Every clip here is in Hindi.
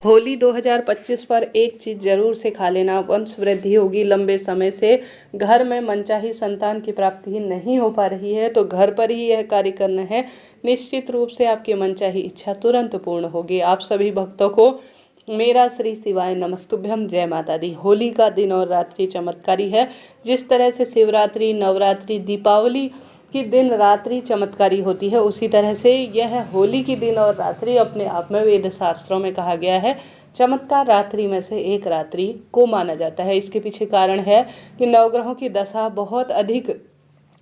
होली 2025 पर एक चीज़ जरूर से खा लेना, वंश वृद्धि होगी। लंबे समय से घर में मनचाही संतान की प्राप्ति नहीं हो पा रही है तो घर पर ही यह कार्य करना है। निश्चित रूप से आपकी मनचाही इच्छा तुरंत पूर्ण होगी। आप सभी भक्तों को मेरा श्री शिवाय नमस्तुभ्यम, जय माता दी। होली का दिन और रात्रि चमत्कारी है। जिस तरह से शिवरात्रि, नवरात्रि, दीपावली की दिन रात्रि चमत्कारी होती है, उसी तरह से यह होली की दिन और रात्रि अपने आप में वेद शास्त्रों में कहा गया है चमत्कार रात्रि में से एक रात्रि को माना जाता है। इसके पीछे कारण है कि नवग्रहों की दशा बहुत अधिक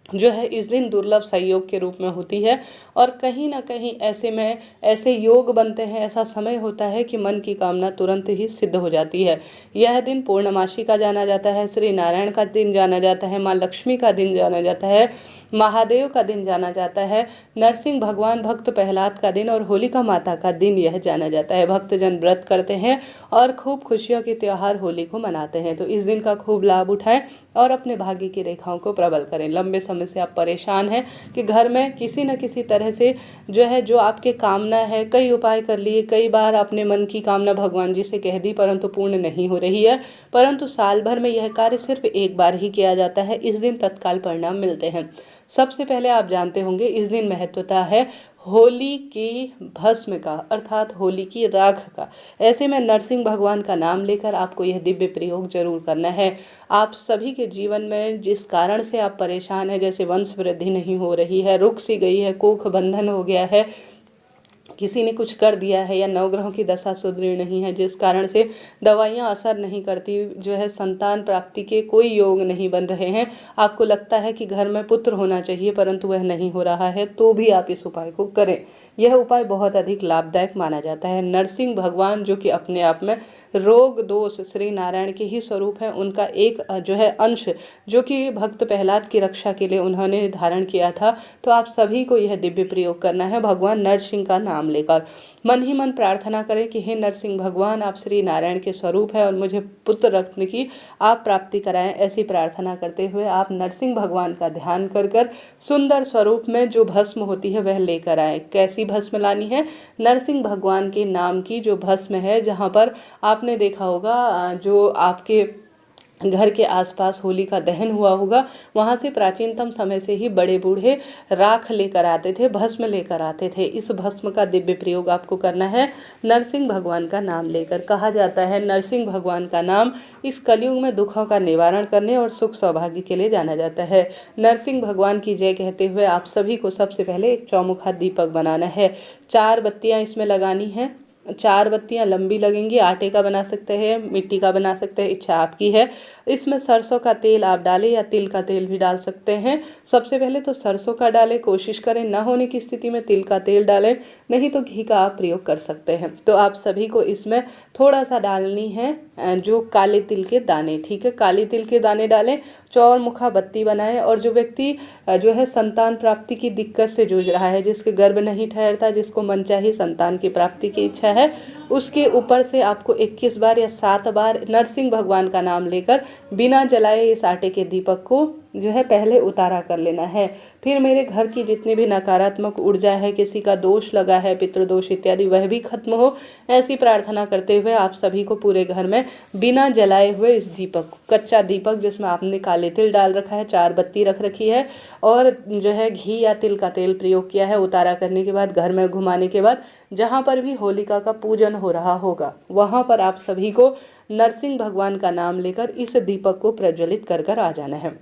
जो है इस दिन दुर्लभ संयोग के रूप में होती है और कहीं ना कहीं ऐसे में ऐसे योग बनते हैं, ऐसा समय होता है कि मन की कामना तुरंत ही सिद्ध हो जाती है। यह दिन पूर्णमासी का जाना जाता है, श्री नारायण का दिन जाना जाता है, माँ लक्ष्मी का दिन जाना जाता है, महादेव का दिन जाना जाता है, नरसिंह भगवान, भक्त प्रहलाद का दिन और होलिका माता का दिन यह जाना जाता है। भक्तजन व्रत करते हैं और खूब खुशियों के त्यौहार होली को मनाते हैं। तो इस दिन का खूब लाभ उठाएं और अपने भाग्य की रेखाओं को प्रबल करें। लंबे समय से आप परेशान हैं कि घर में किसी न किसी तरह से जो आपके कामना है, कई उपाय कर लिए, कई बार आपने मन की कामना भगवान जी से कह दी परंतु पूर्ण नहीं हो रही है। परंतु साल भर में यह कार्य सिर्फ एक बार ही किया जाता है। इस दिन तत्काल परिणाम मिलते हैं। सबसे पहले आप जानते होंगे इस दिन महत्वता है होली की भस्म का, अर्थात होली की राख का। ऐसे में नरसिंह भगवान का नाम लेकर आपको यह दिव्य प्रयोग जरूर करना है। आप सभी के जीवन में जिस कारण से आप परेशान हैं, जैसे वंश वृद्धि नहीं हो रही है, रुक सी गई है, कोख बंधन हो गया है, किसी ने कुछ कर दिया है, या नवग्रहों की दशा सुदृढ़ नहीं है जिस कारण से दवाइयाँ असर नहीं करती, जो है संतान प्राप्ति के कोई योग नहीं बन रहे हैं, आपको लगता है कि घर में पुत्र होना चाहिए परंतु वह नहीं हो रहा है, तो भी आप इस उपाय को करें। यह उपाय बहुत अधिक लाभदायक माना जाता है। नरसिंह भगवान जो कि अपने आप में रोग दोष श्री नारायण के ही स्वरूप है, उनका एक जो है अंश जो कि भक्त प्रहलाद की रक्षा के लिए उन्होंने धारण किया था। तो आप सभी को यह दिव्य प्रयोग करना है भगवान नरसिंह का नाम लेकर। मन ही मन प्रार्थना करें कि हे नरसिंह भगवान, आप श्री नारायण के स्वरूप है और मुझे पुत्र रत्न की आप प्राप्ति कराएं। ऐसी प्रार्थना करते हुए आप नरसिंह भगवान का ध्यान कर कर सुंदर स्वरूप में जो भस्म होती है वह लेकर आए। कैसी भस्म लानी है? नरसिंह भगवान के नाम की जो भस्म है, जहाँ पर आपने देखा होगा जो आपके घर के आसपास होली का दहन हुआ होगा, वहाँ से प्राचीनतम समय से ही बड़े बूढ़े राख लेकर आते थे, भस्म लेकर आते थे। इस भस्म का दिव्य प्रयोग आपको करना है नरसिंह भगवान का नाम लेकर। कहा जाता है नरसिंह भगवान का नाम इस कलयुग में दुखों का निवारण करने और सुख सौभाग्य के लिए जाना जाता है। नरसिंह भगवान की जय कहते हुए आप सभी को सबसे पहले एक चौमुखा दीपक बनाना है। 4 बत्तियां इसमें लगानी है। 4 बत्तियां लंबी लगेंगी। आटे का बना सकते हैं, मिट्टी का बना सकते हैं, इच्छा आपकी है। इसमें सरसों का तेल आप डालें या तिल का तेल भी डाल सकते हैं। सबसे पहले तो सरसों का डालें, कोशिश करें ना होने की स्थिति में तिल का तेल डालें, नहीं तो घी का आप प्रयोग कर सकते हैं। तो आप सभी को इसमें थोड़ा सा डालनी है जो काले तिल के दाने, ठीक है, काले तिल के दाने डालें। चौमुखा बत्ती बनाएं और जो व्यक्ति जो है संतान प्राप्ति की दिक्कत से जूझ रहा है, जिसके गर्भ नहीं ठहरता, जिसको मनचाही संतान की प्राप्ति की इच्छा है, उसके ऊपर से आपको 21 बार या 7 बार नरसिंह भगवान का नाम लेकर बिना जलाए इस आटे के दीपक को जो है पहले उतारा कर लेना है। फिर मेरे घर की जितनी भी नकारात्मक ऊर्जा है, किसी का दोष लगा है, पितृदोष इत्यादि, वह भी खत्म हो, ऐसी प्रार्थना करते हुए आप सभी को पूरे घर में बिना जलाए हुए इस दीपक, कच्चा दीपक जिसमें आपने काले तिल डाल रखा है, 4 बत्ती रख रखी है और जो है घी या तिल का तेल प्रयोग किया है, उतारा करने के बाद घर में घुमाने के बाद जहाँ पर भी होलिका का पूजन हो रहा होगा वहाँ पर आप सभी को नरसिंह भगवान का नाम लेकर इस दीपक को प्रज्वलित कर कर आ जाना है।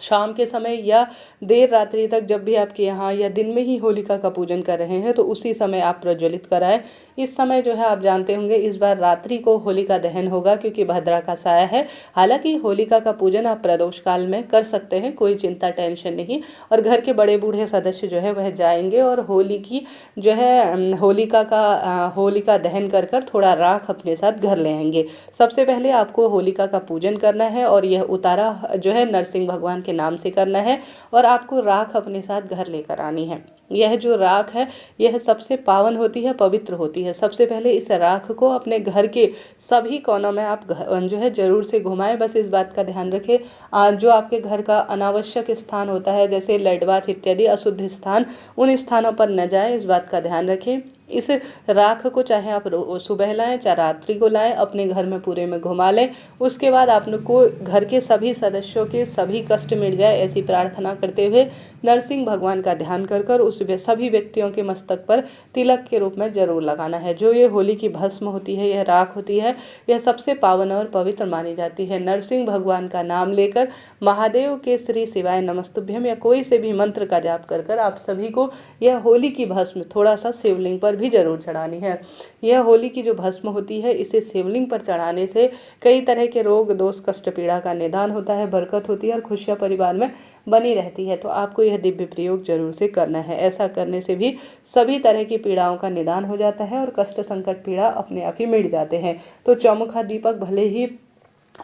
शाम के समय या देर रात्रि तक जब भी आपके यहाँ या दिन में ही होलिका का पूजन कर रहे हैं तो उसी समय आप प्रज्वलित कराएं। इस समय जो है आप जानते होंगे इस बार रात्रि को होलिका दहन होगा क्योंकि भद्रा का साया है। हालांकि होलिका का पूजन आप प्रदोष काल में कर सकते हैं, कोई चिंता टेंशन नहीं। और घर के बड़े बूढ़े सदस्य जो है वह जाएंगे और होली की जो है होलिका दहन कर कर थोड़ा राख अपने साथ घर ले आएंगे। सबसे पहले आपको होलिका का पूजन करना है और यह उतारा जो है नरसिंह भगवान के नाम से करना है और आपको राख अपने साथ घर लेकर आनी है। यह जो राख है यह सबसे पावन होती है, पवित्र होती है। सबसे पहले इस राख को अपने घर के सभी कोनों में आप जो है जरूर से घुमाएं। बस इस बात का ध्यान रखें जो आपके घर का अनावश्यक स्थान होता है जैसे लैट्रिन इत्यादि अशुद्ध स्थान, उन स्थानों पर न जाएं, इस बात का ध्यान रखें। इस राख को चाहे आप सुबह लाएं चाहे रात्रि को लाएं, अपने घर में पूरे में घुमा लें। उसके बाद आपको घर के सभी सदस्यों के सभी कष्ट मिट जाए ऐसी प्रार्थना करते हुए नरसिंह भगवान का ध्यान कर कर उस सभी व्यक्तियों के मस्तक पर तिलक के रूप में जरूर लगाना है। जो ये होली की भस्म होती है, यह राख होती है, यह सबसे पावन और पवित्र मानी जाती है। नरसिंह भगवान का नाम लेकर महादेव के श्री शिवाय नमस्तुभ्यम या कोई से भी मंत्र का जाप कर कर आप सभी को यह होली की भस्म थोड़ा सा शिवलिंग पर भी जरूर चढ़ानी है। यह होली की जो भस्म होती है, इसे शिवलिंग पर चढ़ाने से कई तरह के रोग दोष कष्ट पीड़ा का निदान होता है, बरकत होती है और खुशियाँ परिवार में बनी रहती है। तो आपको यह दिव्य प्रयोग जरूर से करना है। ऐसा करने से भी सभी तरह की पीड़ाओं का निदान हो जाता है और कष्ट संकट पीड़ा अपने आप ही मिट जाते हैं। तो चौमुखा दीपक भले ही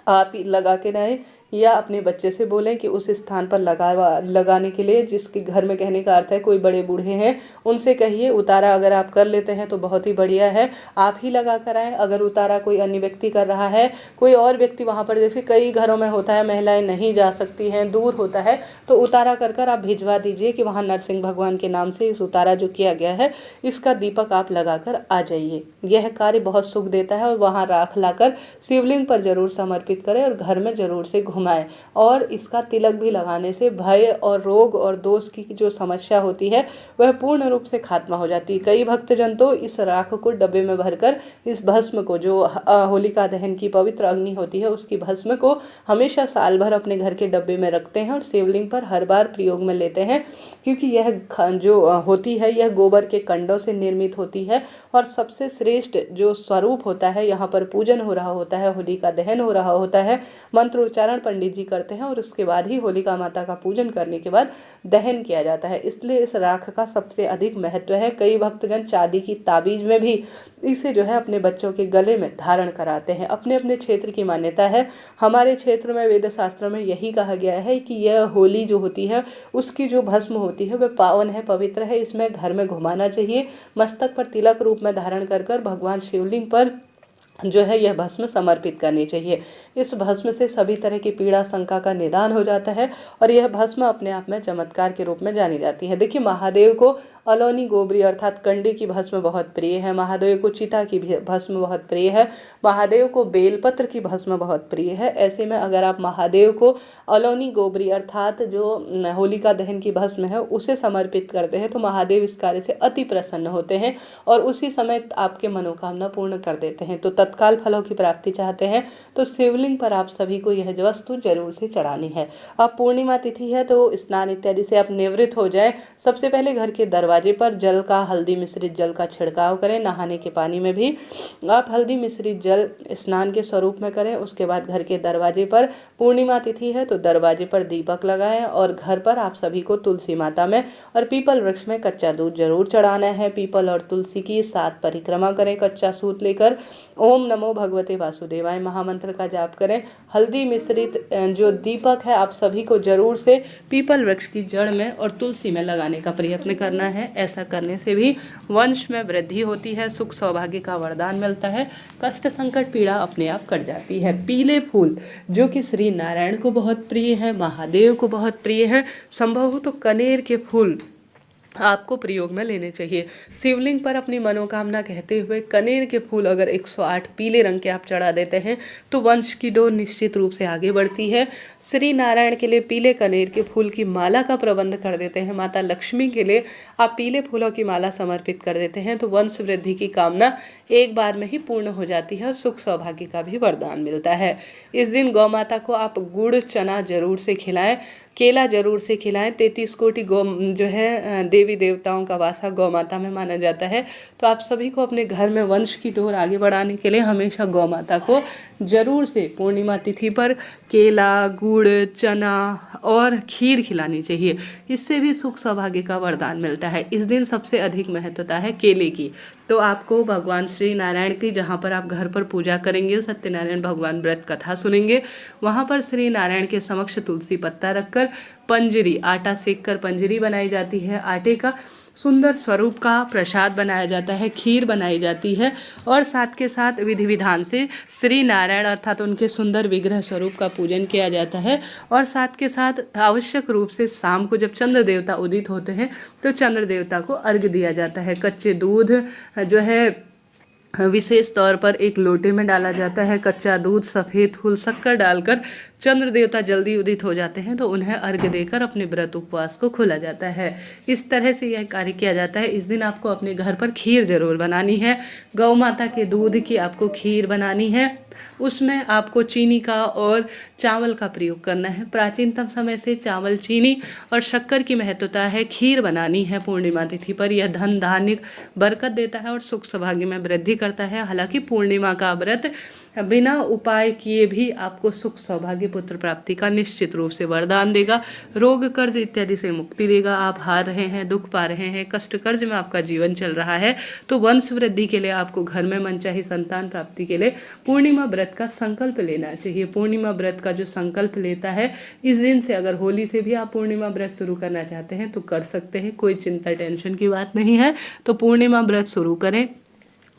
आप लगा के रहें या अपने बच्चे से बोलें कि उस स्थान पर लगाने के लिए, जिसके घर में, कहने का अर्थ है कोई बड़े बूढ़े हैं उनसे कहिए। उतारा अगर आप कर लेते हैं तो बहुत ही बढ़िया है, आप ही लगा कर आएँ। अगर उतारा कोई अन्य व्यक्ति कर रहा है, कोई और व्यक्ति वहाँ पर, जैसे कई घरों में होता है महिलाएं नहीं जा सकती हैं, दूर होता है, तो उतारा कर कर आप भिजवा दीजिए कि वहाँ नरसिंह भगवान के नाम से इस उतारा जो किया गया है इसका दीपक आप लगा कर आ जाइए। यह कार्य बहुत सुख देता है और वहाँ राख लाकर शिवलिंग पर जरूर समर्पित करें और घर में जरूर से घुमाएं। और इसका तिलक भी लगाने से भय और रोग और दोष की जो समस्या होती है वह पूर्ण रूप से खात्मा हो जाती है। कई भक्तजन तो इस राख को डब्बे में भरकर इस भस्म को, जो होलिका दहन की पवित्र अग्नि होती है उसकी भस्म को हमेशा साल भर अपने घर के डब्बे में रखते हैं और शिवलिंग पर हर बार प्रयोग में लेते हैं, क्योंकि यह जो होती है यह गोबर के कंडों से निर्मित होती है और सबसे श्रेष्ठ जो स्वरूप होता है, यहाँ पर पूजन हो रहा होता है, होलिका दहन हो रहा होता है, मंत्रोच्चारण पंडित जी करते हैं और उसके बाद ही होलिका माता का पूजन करने के बाद दहन किया जाता है। इसलिए इस राख का सबसे अधिक महत्व है। कई भक्तजन चांदी की ताबीज में भी इसे जो है अपने बच्चों के गले में धारण कराते हैं। अपने अपने क्षेत्र की मान्यता है। हमारे क्षेत्र में वेद शास्त्र में यही कहा गया है कि यह होली जो होती है उसकी जो भस्म होती है वह पावन है, पवित्र है। इसमें घर में घुमाना चाहिए, मस्तक पर तिलक रूप में धारण कर कर भगवान शिवलिंग पर जो है यह भस्म समर्पित करनी चाहिए। इस भस्म से सभी तरह की पीड़ा शंका का निदान हो जाता है और यह भस्म अपने आप में चमत्कार के रूप में जानी जाती है। देखिए, महादेव को अलौनी गोबरी अर्थात कंडे की भस्म बहुत प्रिय है, महादेव को चिता की भस्म बहुत प्रिय है, महादेव को बेलपत्र की भस्म बहुत प्रिय है। ऐसे में अगर आप महादेव को अलौनी गोबरी अर्थात जो होलिका दहन की भस्म है उसे समर्पित करते हैं तो महादेव इस कार्य से अति प्रसन्न होते हैं और उसी समय आपके मनोकामना पूर्ण कर देते हैं। तो तत्काल फलों की प्राप्ति चाहते हैं तो शिवलिंग पर आप सभी को यह वस्तु जरूर से चढ़ानी है। अब पूर्णिमा तिथि है तो स्नान इत्यादि से आप निवृत्त हो जाएं। सबसे पहले घर के दरवाजे पर जल का, हल्दी मिश्रित जल का छिड़काव करें। नहाने के पानी में भी आप हल्दी मिश्रित जल स्नान के स्वरूप में करें। उसके बाद घर के दरवाजे पर, पूर्णिमा तिथि है तो दरवाजे पर दीपक लगाएं और घर पर आप सभी को तुलसी माता में और पीपल वृक्ष में कच्चा दूध जरूर चढ़ाना है। पीपल और तुलसी की 7 परिक्रमा करें कच्चा सूत लेकर। ओम नमो भगवते वासुदेवाय महामंत्र का जाप करें। हल्दी मिश्रित जो दीपक है आप सभी को जरूर से पीपल वृक्ष की जड़ में और तुलसी में लगाने का प्रयत्न करना है। ऐसा करने से भी वंश में वृद्धि होती है, सुख सौभाग्य का वरदान मिलता है, कष्ट संकट पीड़ा अपने आप कट जाती है। पीले फूल जो कि श्री नारायण को बहुत प्रिय है, महादेव को बहुत प्रिय है, संभव हो तो कनेर के फूल आपको प्रयोग में लेने चाहिए। शिवलिंग पर अपनी मनोकामना कहते हुए कनेर के फूल अगर 108 पीले रंग के आप चढ़ा देते हैं तो वंश की डोर निश्चित रूप से आगे बढ़ती है। श्री नारायण के लिए पीले कनेर के फूल की माला का प्रबंध कर देते हैं। माता लक्ष्मी के लिए आप पीले फूलों की माला समर्पित कर देते हैं तो वंश वृद्धि की कामना एक बार में ही पूर्ण हो जाती है और सुख सौभाग्य का भी वरदान मिलता है। इस दिन गौ माता को आप गुड़ चना जरूर से खिलाएं, केला जरूर से खिलाएं। 33 कोटि गौ जो है देवी देवताओं का वासा गौ माता में माना जाता है। तो आप सभी को अपने घर में वंश की डोर आगे बढ़ाने के लिए हमेशा गौ माता को जरूर से पूर्णिमा तिथि पर केला, गुड़, चना और खीर खिलानी चाहिए। इससे भी सुख सौभाग्य का वरदान मिलता है। इस दिन सबसे अधिक महत्वता है केले की। तो आपको भगवान श्री नारायण की, जहाँ पर आप घर पर पूजा करेंगे, सत्यनारायण भगवान व्रत कथा सुनेंगे, वहाँ पर श्री नारायण के समक्ष तुलसी पत्ता रखकर पंजरी, आटा सेक कर पंजरी बनाई जाती है आटे का, सुंदर स्वरूप का प्रसाद बनाया जाता है, खीर बनाई जाती है और साथ के साथ विधि विधान से श्री नारायण अर्थात उनके सुंदर विग्रह स्वरूप का पूजन किया जाता है। और साथ के साथ आवश्यक रूप से शाम को जब चंद्र देवता उदित होते हैं तो चंद्र देवता को अर्घ्य दिया जाता है। कच्चे दूध जो है विशेष तौर पर एक लोटे में डाला जाता है। कच्चा दूध, सफ़ेद फूल, शक्कर डालकर चंद्र देवता जल्दी उदित हो जाते हैं तो उन्हें अर्घ्य देकर अपने व्रत उपवास को खोला जाता है। इस तरह से यह कार्य किया जाता है। इस दिन आपको अपने घर पर खीर जरूर बनानी है। गौ माता के दूध की आपको खीर बनानी है। उसमें आपको चीनी का और चावल का प्रयोग करना है। प्राचीनतम समय से चावल, चीनी और शक्कर की महत्वता है। खीर बनानी है पूर्णिमा तिथि पर। यह धन धान्य बरकत देता है और सुख सौभाग्य में वृद्धि करता है। हालांकि पूर्णिमा का व्रत बिना उपाय किए भी आपको सुख सौभाग्य पुत्र प्राप्ति का निश्चित रूप से वरदान देगा। रोग कर्ज इत्यादि से मुक्ति देगा। आप हार रहे हैं, दुख पा रहे हैं, कष्ट कर्ज में आपका जीवन चल रहा है तो वंश वृद्धि के लिए आपको घर में मनचाही संतान प्राप्ति के लिए पूर्णिमा व्रत का संकल्प लेना चाहिए। पूर्णिमा व्रत का जो संकल्प लेता है इस दिन से, अगर होली से भी आप पूर्णिमा व्रत शुरू करना चाहते हैं तो कर सकते हैं, कोई चिंता टेंशन की बात नहीं है। तो पूर्णिमा व्रत शुरू करें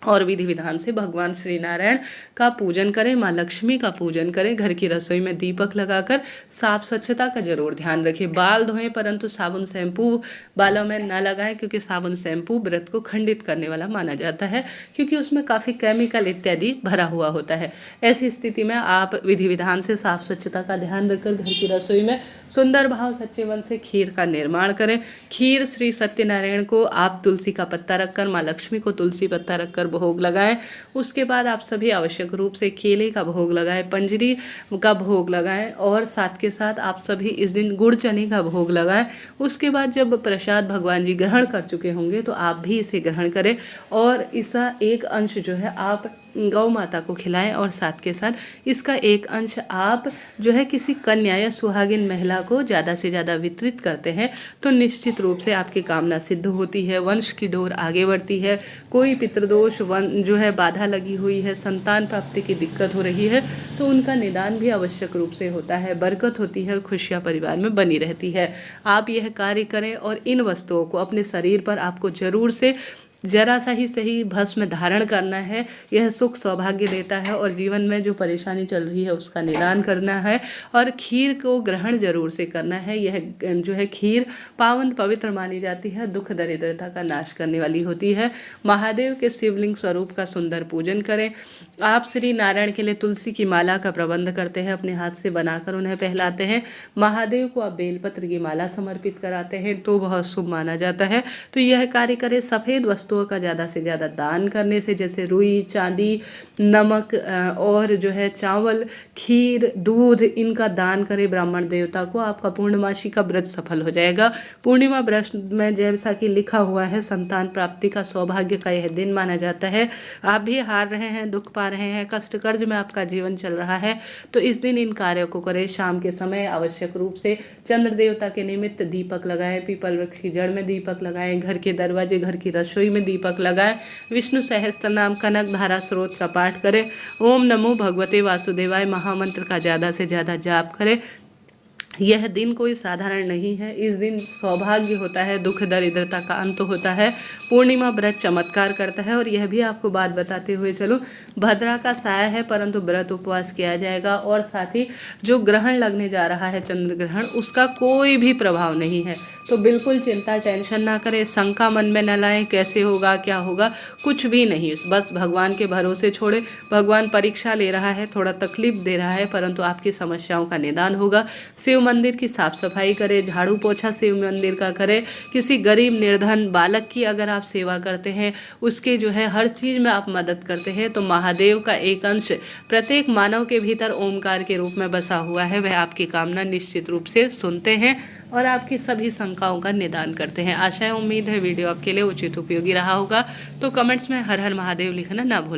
और विधि विधान से भगवान श्री नारायण का पूजन करें, माँ लक्ष्मी का पूजन करें। घर की रसोई में दीपक लगाकर साफ स्वच्छता का जरूर ध्यान रखें। बाल धोएं परंतु साबुन शैम्पू बालों में ना लगाएं, क्योंकि साबुन शैम्पू व्रत को खंडित करने वाला माना जाता है, क्योंकि उसमें काफ़ी केमिकल इत्यादि भरा हुआ होता है। ऐसी स्थिति में आप विधि विधान से साफ स्वच्छता का ध्यान रखकर घर की रसोई में सुंदर भाव सच्चे मन से खीर का निर्माण करें। खीर श्री सत्यनारायण को आप तुलसी का पत्ता रखकर, माँ लक्ष्मी को तुलसी पत्ता रखकर भोग लगाएं। उसके बाद आप सभी आवश्यक रूप से केले का भोग लगाएं, पंजरी का भोग लगाएं और साथ के साथ आप सभी इस दिन गुड़ चने का भोग लगाएं। उसके बाद जब प्रसाद भगवान जी ग्रहण कर चुके होंगे तो आप भी इसे ग्रहण करें और इसका एक अंश जो है आप गौ माता को खिलाएं और साथ के साथ इसका एक अंश आप जो है किसी कन्या या सुहागिन महिला को ज़्यादा से ज़्यादा वितरित करते हैं तो निश्चित रूप से आपकी कामना सिद्ध होती है, वंश की डोर आगे बढ़ती है। कोई पितृदोष जो है बाधा लगी हुई है, संतान प्राप्ति की दिक्कत हो रही है तो उनका निदान भी आवश्यक रूप से होता है, बरकत होती है और खुशियाँ परिवार में बनी रहती है। आप यह कार्य करें और इन वस्तुओं को अपने शरीर पर आपको जरूर से जरा सा ही सही भस्म धारण करना है। यह सुख सौभाग्य देता है और जीवन में जो परेशानी चल रही है उसका निदान करना है और खीर को ग्रहण जरूर से करना है। यह जो है खीर पावन पवित्र मानी जाती है, दुख दरिद्रता का नाश करने वाली होती है। महादेव के शिवलिंग स्वरूप का सुंदर पूजन करें। आप श्री नारायण के लिए तुलसी की माला का प्रबंध करते हैं, अपने हाथ से बनाकर उन्हें पहनाते हैं। महादेव को आप बेलपत्र की माला समर्पित कराते हैं तो बहुत शुभ माना जाता है। तो यह कार्य करें। सफ़ेद वस्तुओं का ज़्यादा से ज़्यादा दान करने से, जैसे रुई, चांदी, नमक और जो है चावल, खीर, दूध, इनका दान करें ब्राह्मण देवता को। आपका पूर्णमासी का व्रत सफल हो जाएगा। पूर्णिमा व्रत में जैसा कि लिखा हुआ है संतान प्राप्ति का, सौभाग्य का यह दिन माना जाता है। आप भी हार रहे हैं, दुख पा रहे हैं, कष्ट कर्ज में आपका जीवन चल रहा है तो इस दिन इन कार्यों को करें। शाम के समय आवश्यक रूप से चंद्र देवता के निमित्त दीपक लगाएं, पीपल वृक्ष की जड़ में दीपक लगाएं, घर के दरवाजे, घर की रसोई में दीपक लगाएं। विष्णु सहस्त्र नाम कनक धारा स्रोत का पाठ करें। ओम नमो भगवते वासुदेवाय महामंत्र का ज़्यादा से ज़्यादा जाप करें। यह दिन कोई साधारण नहीं है। इस दिन सौभाग्य होता है, दुख दरिद्रता का अंत होता है। पूर्णिमा व्रत चमत्कार करता है और यह भी आपको बात बताते हुए चलो, भद्रा का साया है परंतु व्रत उपवास किया जाएगा और साथ ही जो ग्रहण लगने जा रहा है चंद्र ग्रहण, उसका कोई भी प्रभाव नहीं है। तो बिल्कुल चिंता टेंशन ना करें, शंका मन में न लाएं, कैसे होगा क्या होगा, कुछ भी नहीं, बस भगवान के भरोसे छोड़े। भगवान परीक्षा ले रहा है, थोड़ा तकलीफ दे रहा है परंतु आपकी समस्याओं का निदान होगा। शिव मंदिर की साफ सफाई करें, झाड़ू पोछा शिव मंदिर का करें। किसी गरीब निर्धन बालक की अगर आप सेवा करते हैं, उसके जो है हर चीज़ में आप मदद करते हैं तो महादेव का एक अंश प्रत्येक मानव के भीतर ओमकार के रूप में बसा हुआ है, वह आपकी कामना निश्चित रूप से सुनते हैं और आपकी सभी शंकाओं का निदान करते हैं। आशा है, उम्मीद है वीडियो आपके लिए उचित उपयोगी रहा होगा। तो कमेंट्स में हर हर महादेव लिखना ना भूलें।